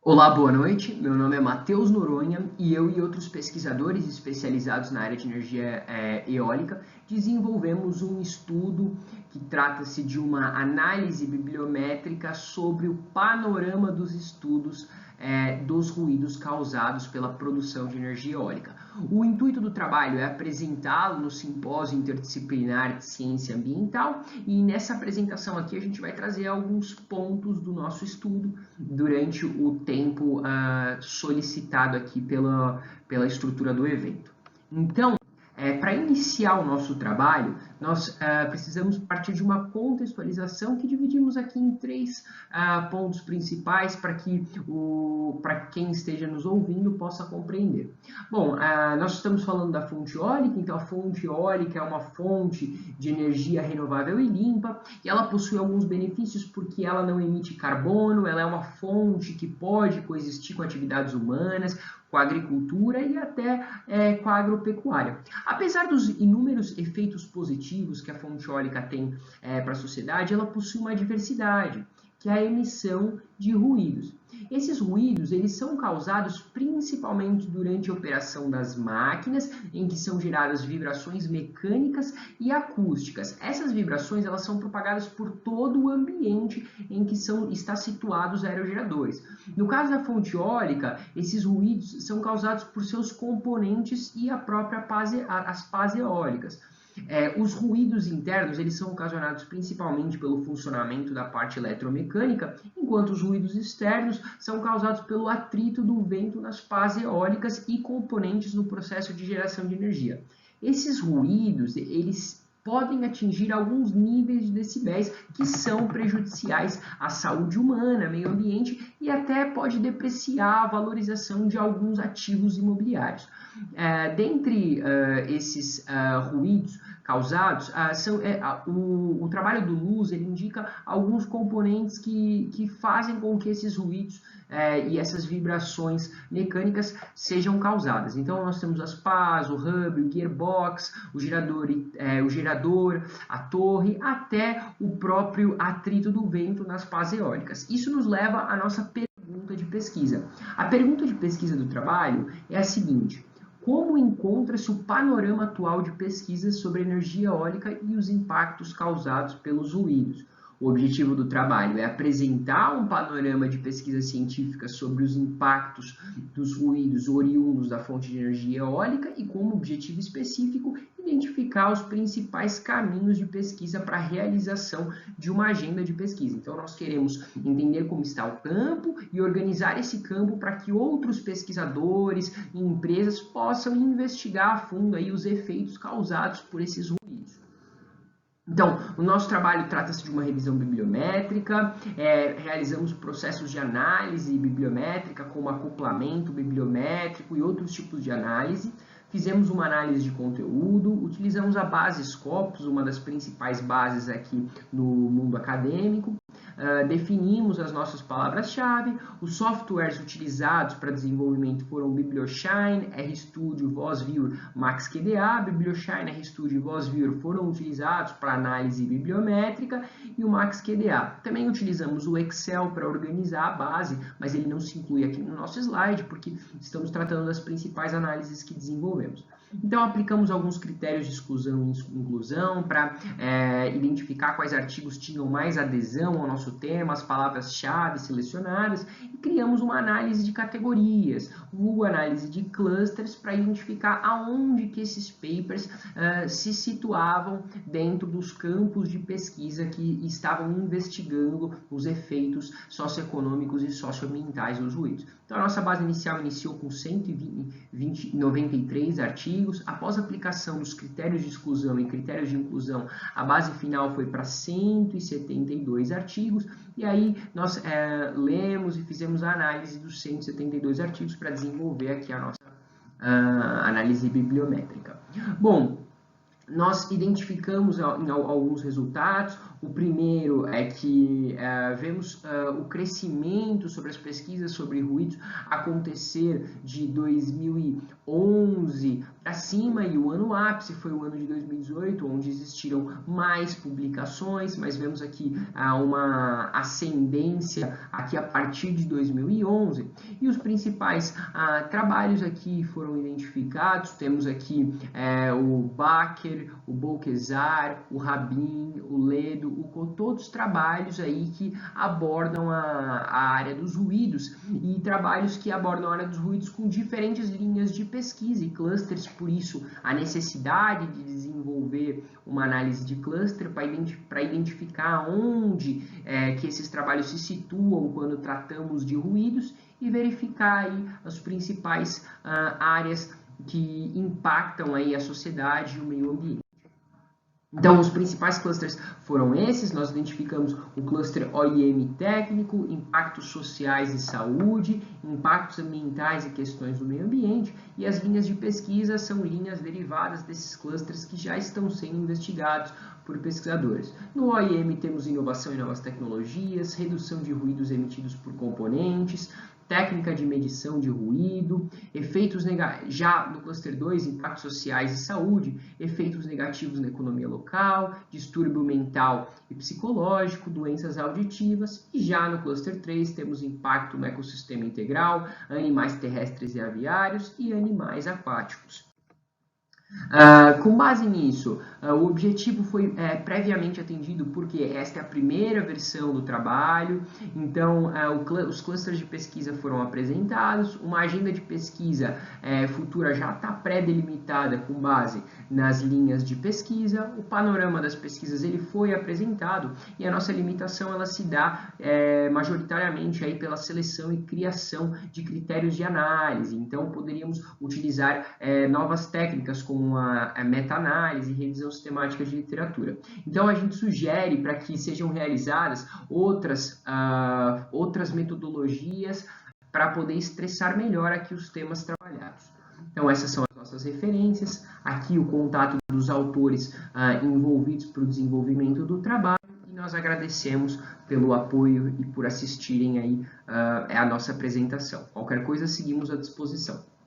Olá, boa noite. Meu nome é Matheus Noronha e eu e outros pesquisadores especializados na área de energia eólica desenvolvemos um estudo que trata-se de uma análise bibliométrica sobre o panorama dos estudos dos ruídos causados pela produção de energia eólica. O intuito do trabalho é apresentá-lo no Simpósio Interdisciplinar de Ciência Ambiental e nessa apresentação aqui a gente vai trazer alguns pontos do nosso estudo durante o tempo solicitado aqui pela estrutura do evento. Então, para iniciar o nosso trabalho, nós precisamos partir de uma contextualização que dividimos aqui em três pontos principais para que quem esteja nos ouvindo possa compreender. Bom, nós estamos falando da fonte eólica, então a fonte eólica é uma fonte de energia renovável e limpa, e ela possui alguns benefícios porque ela não emite carbono, ela é uma fonte que pode coexistir com atividades humanas, com a agricultura e até com a agropecuária. Apesar dos inúmeros efeitos positivos que a fonte eólica tem para a sociedade, ela possui uma diversidade, que é a emissão de ruídos. Esses ruídos eles são causados principalmente durante a operação das máquinas, em que são geradas vibrações mecânicas e acústicas. Essas vibrações elas são propagadas por todo o ambiente em que está situados os aerogeradores. No caso da fonte eólica, esses ruídos são causados por seus componentes e as pás eólicas. Os ruídos internos eles são ocasionados principalmente pelo funcionamento da parte eletromecânica, enquanto os ruídos externos são causados pelo atrito do vento nas pás eólicas e componentes no processo de geração de energia. Esses ruídos eles podem atingir alguns níveis de decibéis que são prejudiciais à saúde humana, meio ambiente e até pode depreciar a valorização de alguns ativos imobiliários. Dentre esses ruídos causados, o trabalho do Luz ele indica alguns componentes que fazem com que esses ruídos e essas vibrações mecânicas sejam causadas. Então, nós temos as pás, o hub, o gearbox, o gerador, a torre, até o próprio atrito do vento nas pás eólicas. Isso nos leva à nossa pergunta de pesquisa. A pergunta de pesquisa do trabalho é a seguinte: como encontra-se o panorama atual de pesquisas sobre energia eólica e os impactos causados pelos ruídos? O objetivo do trabalho é apresentar um panorama de pesquisa científica sobre os impactos dos ruídos oriundos da fonte de energia eólica e, como objetivo específico, identificar os principais caminhos de pesquisa para a realização de uma agenda de pesquisa. Então, nós queremos entender como está o campo e organizar esse campo para que outros pesquisadores e empresas possam investigar a fundo aí os efeitos causados por esses ruídos. Então, o nosso trabalho trata-se de uma revisão bibliométrica, realizamos processos de análise bibliométrica, como acoplamento bibliométrico e outros tipos de análise. Fizemos uma análise de conteúdo, utilizamos a base Scopus, uma das principais bases aqui no mundo acadêmico. Definimos as nossas palavras-chave, os softwares utilizados para desenvolvimento foram BiblioShine, RStudio, VozViewer, MaxQDA. BiblioShine, RStudio e VozViewer foram utilizados para análise bibliométrica e o MaxQDA. Também utilizamos o Excel para organizar a base, mas ele não se inclui aqui no nosso slide porque estamos tratando das principais análises que desenvolvemos. Então, aplicamos alguns critérios de exclusão e inclusão para identificar quais artigos tinham mais adesão ao nosso tema, as palavras-chave selecionadas, e criamos uma análise de categorias, uma análise de clusters para identificar aonde que esses papers se situavam dentro dos campos de pesquisa que estavam investigando os efeitos socioeconômicos e socioambientais dos ruídos. Então, a nossa base inicial iniciou com 193 artigos. Após a aplicação dos critérios de exclusão e critérios de inclusão, a base final foi para 172 artigos. E aí, nós lemos e fizemos a análise dos 172 artigos para desenvolver aqui a nossa análise bibliométrica. Bom, nós identificamos alguns resultados. O primeiro é que vemos o crescimento sobre as pesquisas sobre ruídos acontecer de 2011 para cima, e o ano ápice foi o ano de 2018, onde existiram mais publicações, mas vemos aqui uma ascendência aqui a partir de 2011. E os principais trabalhos aqui foram identificados. Temos aqui o Baker, o Bolkezar, o Rabin, o Ledo, todos trabalhos aí que abordam a área dos ruídos, e trabalhos que abordam a área dos ruídos com diferentes linhas de pesquisa e clusters. Por isso, a necessidade de desenvolver uma análise de cluster para identificar onde que esses trabalhos se situam quando tratamos de ruídos e verificar aí as principais áreas que impactam aí a sociedade e o meio ambiente. Então, os principais clusters foram esses. Nós identificamos o cluster OIM técnico, impactos sociais e saúde, impactos ambientais e questões do meio ambiente, e as linhas de pesquisa são linhas derivadas desses clusters que já estão sendo investigados por pesquisadores. No OIM temos inovação e novas tecnologias, redução de ruídos emitidos por componentes, técnica de medição de ruído, efeitos negativos. Já no cluster 2, impactos sociais e saúde, efeitos negativos na economia local, distúrbio mental e psicológico, doenças auditivas. E já no cluster 3 temos impacto no ecossistema integral, animais terrestres e aviários e animais aquáticos. Com base nisso, o objetivo foi previamente atendido, porque esta é a primeira versão do trabalho. Então, os clusters de pesquisa foram apresentados, uma agenda de pesquisa futura já está pré-delimitada com base nas linhas de pesquisa, o panorama das pesquisas ele foi apresentado, e a nossa limitação ela se dá majoritariamente aí pela seleção e criação de critérios de análise. Então, poderíamos utilizar novas técnicas como a meta-análise e revisão sistemática de literatura. Então, a gente sugere para que sejam realizadas outras metodologias para poder estressar melhor aqui os temas trabalhados. Então, essas são as nossas referências. Aqui o contato dos autores envolvidos para o desenvolvimento do trabalho. E nós agradecemos pelo apoio e por assistirem aí a nossa apresentação. Qualquer coisa, seguimos à disposição.